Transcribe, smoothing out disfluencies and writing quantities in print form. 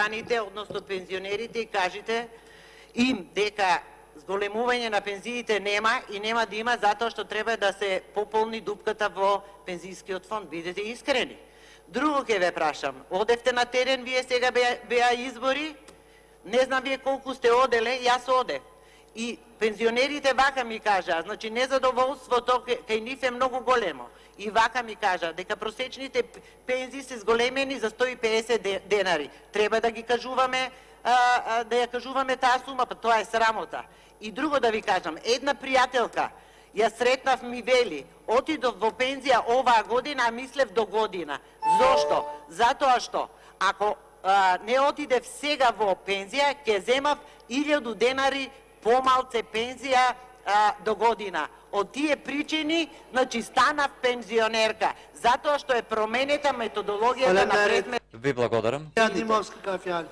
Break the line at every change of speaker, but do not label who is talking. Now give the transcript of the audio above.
поканите, односно пензионерите, и кажете им дека зголемување на пензиите нема и нема да има затоа што треба да се пополни дупката во пензискиот фонд. Бидете искрени. Друго ќе ве прашам. Одевте на терен, вие сега беа избори, не знам вие колку сте оделе, јас одев. И пензионерите вака ми кажа, значи незадоволството кај нив е многу големо. И вака ми кажа дека просечните пензии се зголемени за 150 денари. Треба да ги кажуваме, да ја кажуваме таа сума, па тоа е срамота. И друго да ви кажам, една пријателка ја сретнав, ми вели, отидов во пензија оваа година, а мислев до година. Зошто? Затоа што ако не отидев сега во пензија, ќе земав 1000 денари помалце пензија до година. Од тие причини, значи, станав пензионерка, затоа што е променета методологијата на предмет.
Ви благодарам.
Димовска кафјали.